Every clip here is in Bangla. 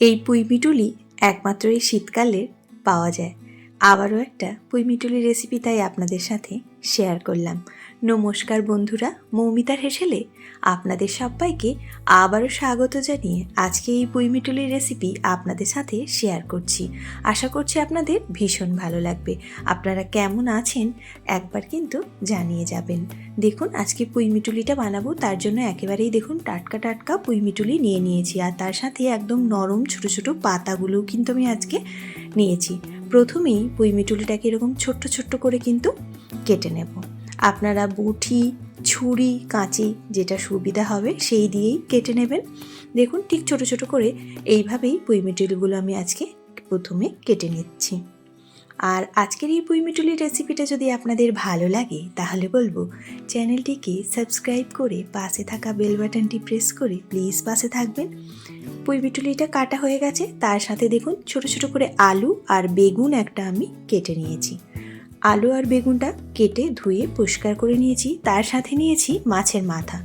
এই পুঁইমিটুলি একমাত্র এই শীতকালে পাওয়া যায়। আবারও একটা পুঁইমিটুলি রেসিপি তাই আপনাদের সাথে শেয়ার করলাম। নমস্কার বন্ধুরা, মৌমিতার হেসেলে আপনাদের সবাইকে আবারও স্বাগত জানিয়ে আজকে এই পুঁইমিটুলির রেসিপি আপনাদের সাথে শেয়ার করছি। আশা করছি আপনাদের ভীষণ ভালো লাগবে। আপনারা কেমন আছেন একবার কিন্তু জানিয়ে যাবেন। দেখুন আজকে পুঁইমিটুলিটা বানাবো, তার জন্য একেবারেই দেখুন টাটকা টাটকা পুঁইমিটুলি নিয়ে নিয়েছি, আর তার সাথে একদম নরম ছোটো ছোটো পাতাগুলোও কিন্তু আমি আজকে নিয়েছি। প্রথমেই পুঁইমিটুলিটাকে এরকম ছোট্ট ছোট্ট করে কিন্তু কেটে নেব। আপনারা বটি, ছুরি, কাঁচি যেটা সুবিধা হবে সেই দিয়েই কেটে নেবেন। দেখুন ঠিক ছোট ছোট করে এইভাবেই পুঁইমিটুলিগুলো আমি আজকে প্রথমে কেটে নিচ্ছি। আর আজকের এই পুঁইমিটুলির রেসিপিটা যদি আপনাদের ভালো লাগে তাহলে বলবো চ্যানেলটিকে সাবস্ক্রাইব করে পাশে থাকা বেল বাটনটি প্রেস করে প্লিজ পাশে থাকবেন। পুঁইমিটুলিটা কাটা হয়ে গেছে, তার সাথে দেখুন ছোট ছোট করে আলু আর বেগুন একটা আমি কেটে নিয়েছি। আলু আর বেগুনটা কেটে ধুয়ে পরিষ্কার করে নিয়েছি। তার সাথে নিয়েছি মাছের মাথা,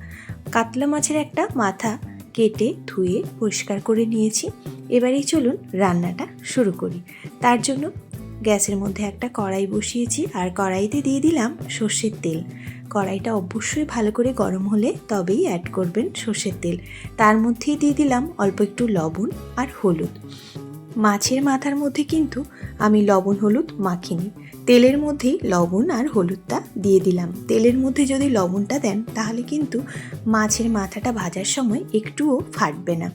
কাতলা মাছের একটা মাথা কেটে ধুয়ে পরিষ্কার করে নিয়েছি। এবারেই চলুন রান্নাটা শুরু করি। তার জন্য গ্যাসের মধ্যে একটা কড়াই বসিয়েছি, আর কড়াইতে দিয়ে দিলাম সর্ষের তেল। কড়াইটা অবশ্যই ভালো করে গরম হলে তবেই অ্যাড করবেন সর্ষের তেল। তার মধ্যেই দিয়ে দিলাম অল্প একটু লবণ আর হলুদ। মাছের মাথার মধ্যে কিন্তু আমি লবণ হলুদ মাখিনি, তেলের মধ্যেই লবণ আর হলুদটা দিয়ে দিলাম। তেলের মধ্যে যদি লবণটা দেন তাহলে কিন্তু মাছের মাথাটা ভাজার সময় একটুও ফাটবে না।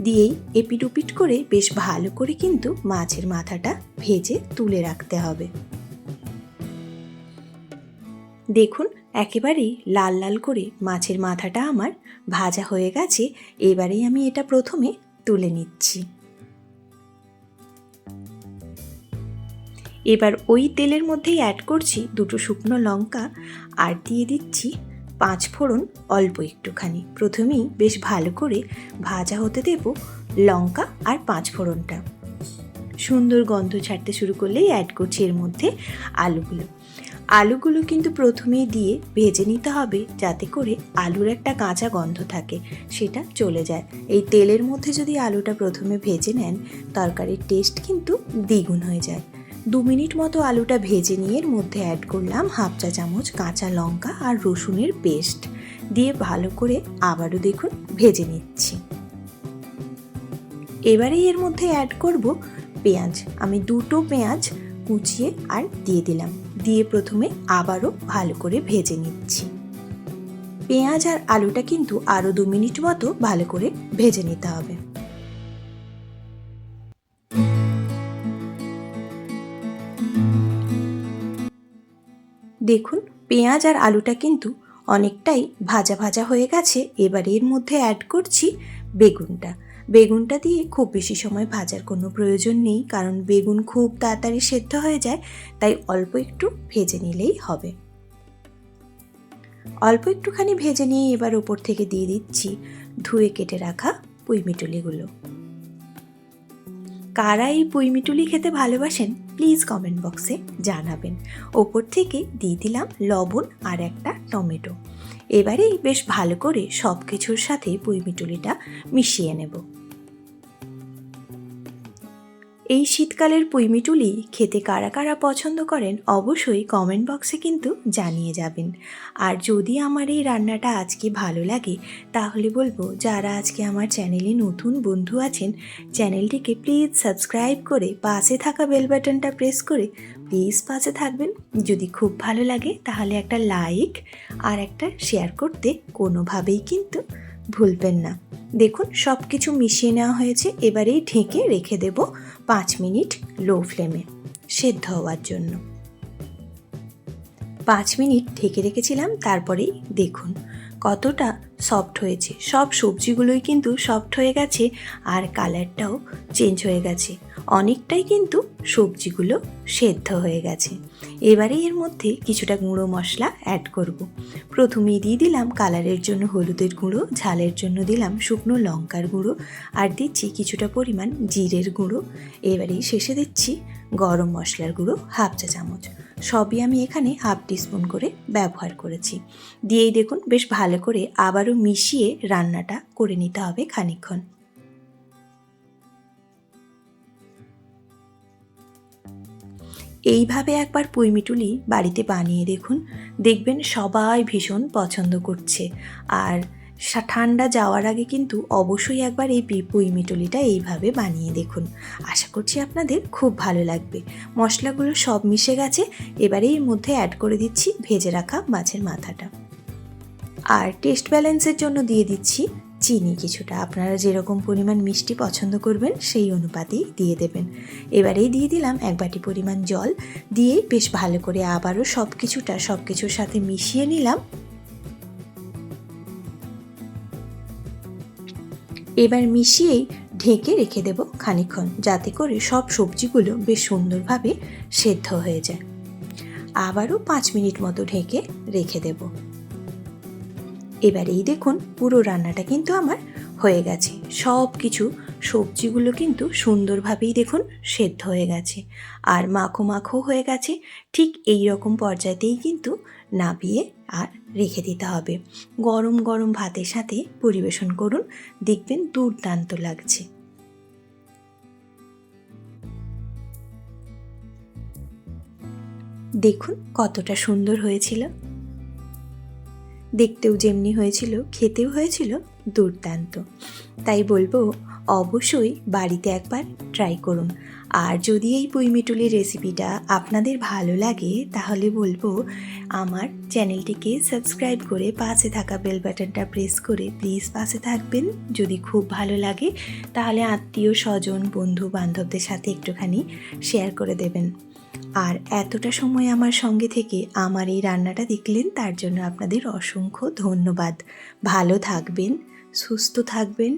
দিয়েই এপিট ওপিট করে বেশ ভালো করে কিন্তু মাছের মাথাটা ভেজে তুলে রাখতে হবে। দেখুন একেবারেই লাল লাল করে মাছের মাথাটা আমার ভাজা হয়ে গেছে। এবারেই আমি এটা প্রথমে তুলে নিচ্ছি। এবার ওই তেলের মধ্যেই অ্যাড করছি দুটো শুকনো লঙ্কা, আর দিয়ে দিচ্ছি 5 ফোড়ন অল্প একটুখানি। প্রথমেই বেশ ভালো করে ভাজা হতে দেব লঙ্কা আর 5 ফোড়নটা। সুন্দর গন্ধ ছাড়তে শুরু করলেই অ্যাড করছি এর মধ্যে আলুগুলো কিন্তু প্রথমেই দিয়ে ভেজে নিতে হবে, যাতে করে আলুর একটা কাঁচা গন্ধ থাকে সেটা চলে যায়। এই তেলের মধ্যে যদি আলুটা প্রথমে ভেজে নেন তরকারির টেস্ট কিন্তু দ্বিগুণ হয়ে যায়। 2 মিনিট মতো আলুটা ভেজে নিয়ে এর মধ্যে অ্যাড করলাম হাফ চা চামচ কাঁচা লঙ্কা আর রসুনের পেস্ট দিয়ে ভালো করে আবারও দেখুন ভেজে নিচ্ছি। এবারে এর মধ্যে অ্যাড করব পেঁয়াজ। আমি 2টো পেঁয়াজ কুচিয়ে আর দিয়ে দিলাম, দিয়ে প্রথমে আবারও ভালো করে ভেজে নিচ্ছি। পেঁয়াজ আর আলুটা কিন্তু আরও 2 মিনিট মতো ভালো করে ভেজে নিতে হবে। দেখুন পেঁয়াজ আর আলুটা কিন্তু অনেকটাই ভাজা ভাজা হয়ে গেছে। এবার এর মধ্যে অ্যাড করছি বেগুনটা দিয়ে খুব বেশি সময় ভাজার কোনো প্রয়োজন নেই, কারণ বেগুন খুব তাড়াতাড়ি সেদ্ধ হয়ে যায়, তাই অল্প একটু ভেজে নিলেই হবে। অল্প একটুখানি ভেজে নিয়ে এবার ওপর থেকে দিয়ে দিচ্ছি ধুয়ে কেটে রাখা পুঁইমিটুলিগুলো। কারা এই পুঁইমিটুলি খেতে ভালোবাসেন প্লিজ কমেন্ট বক্সে জানাবেন। ওপর থেকে দিয়ে দিলাম লবণ আর একটা টমেটো। এবারেই বেশ ভালো করে সব কিছুর সাথে পুঁইমিটুলিটা মিশিয়ে নেব। এই শীতকালের পুঁইমিটুলি খেতে কারা কারা পছন্দ করেন অবশ্যই কমেন্ট বক্সে কিন্তু জানিয়ে যাবেন। আর যদি আমার এই রান্নাটা আজকে ভালো লাগে তাহলে বলবো যারা আজকে আমার চ্যানেলে নতুন বন্ধু আছেন চ্যানেলটিকে প্লিজ সাবস্ক্রাইব করে পাশে থাকা বেল বাটনটা প্রেস করে প্লিজ পাশে থাকবেন। যদি খুব ভালো লাগে তাহলে একটা লাইক আর একটা শেয়ার করতে কোনোভাবেই কিন্তু ভুলবেন না। দেখুন সব কিছু মিশিয়ে নেওয়া হয়েছে। এবারেই ঢেকে রেখে দেব 5 মিনিট লো ফ্লেমে সেদ্ধ হওয়ার জন্য। 5 মিনিট ঢেকে রেখেছিলাম, তারপরেই দেখুন কতটা সফট হয়েছে। সব সবজিগুলোই কিন্তু সফট হয়ে গেছে আর কালারটাও চেঞ্জ হয়ে গেছে। অনেকটাই কিন্তু সবজিগুলো সেদ্ধ হয়ে গেছে। এবারে এর মধ্যে কিছুটা গুঁড়ো মশলা অ্যাড করব। প্রথমেই দিয়ে দিলাম কালারের জন্য হলুদের গুঁড়ো, ঝালের জন্য দিলাম শুকনো লঙ্কার গুঁড়ো, আর দিচ্ছি কিছুটা পরিমাণ জিরের গুঁড়ো। এবারেই শেষে দিচ্ছি গরম মশলার গুঁড়ো হাফ চা চামচ। সবই আমি এখানে হাফ টিস্পুন করে ব্যবহার করেছি। দিয়েই দেখুন বেশ ভালো করে আবারও মিশিয়ে রান্নাটা করে নিতে হবে খানিকক্ষণ। এইভাবে একবার পুঁইমিটুলি বাড়িতে বানিয়ে দেখুন, দেখবেন সবাই ভীষণ পছন্দ করছে। আর ঠান্ডা যাওয়ার আগে কিন্তু অবশ্যই একবার এই পুঁইমিটুলিটা এইভাবে বানিয়ে দেখুন। আশা করছি আপনাদের খুব ভালো লাগবে। মশলাগুলো সব মিশে গেছে, এবারে এর মধ্যে অ্যাড করে দিচ্ছি ভেজে রাখা মাছের মাথাটা। আর টেস্ট ব্যালেন্সের জন্য দিয়ে দিচ্ছি চিনি কিছুটা। আপনারা যেরকম পরিমাণ মিষ্টি পছন্দ করবেন সেই অনুপাতেই দিয়ে দেবেন। এবারেই দিয়ে দিলাম 1 বাটি পরিমাণ জল, দিয়ে বেশ ভালো করে আবারও সব কিছুর সাথে মিশিয়ে নিলাম। এবার মিশিয়েই ঢেকে রেখে দেব খানিকক্ষণ, যাতে করে সব সবজিগুলো বেশ সুন্দরভাবে সেদ্ধ হয়ে যায়। আবারও 5 মিনিট মতো ঢেকে রেখে দেব। এবারেই দেখুন পুরো রান্নাটা কিন্তু আমার হয়ে গেছে। সব কিছু সবজিগুলো কিন্তু সুন্দরভাবেই দেখুন সেদ্ধ হয়ে গেছে আর মাখো মাখো হয়ে গেছে। ঠিক এই রকম পর্যায়েতেই কিন্তু নামিয়ে আর রেখে দিতে হবে। গরম গরম ভাতের সাথে পরিবেশন করুন, দেখবেন দুর্দান্ত লাগছে। দেখুন কতটা সুন্দর হয়েছিল, দেখতেও যেমনি হয়েছিল খেতেও হয়েছিল দুর্দান্ত। তাই বলবো অবশ্যই বাড়িতে একবার ট্রাই করুন। আর যদি এই পুঁইমিটুলির রেসিপিটা আপনাদের ভালো লাগে তাহলে বলবো আমার চ্যানেলটিকে সাবস্ক্রাইব করে পাশে থাকা বেল বাটনটা প্রেস করে প্লিজ পাশে থাকবেন। যদি খুব ভালো লাগে তাহলে আত্মীয় স্বজন বন্ধু বান্ধবদের সাথে একটুখানি শেয়ার করে দেবেন। আর এতটা সময় আমার সঙ্গে থেকে আমার এই রান্নাটা দেখলেন তার জন্য আপনাদের অসংখ্য ধন্যবাদ। ভালো থাকবেন, সুস্থ থাকবেন।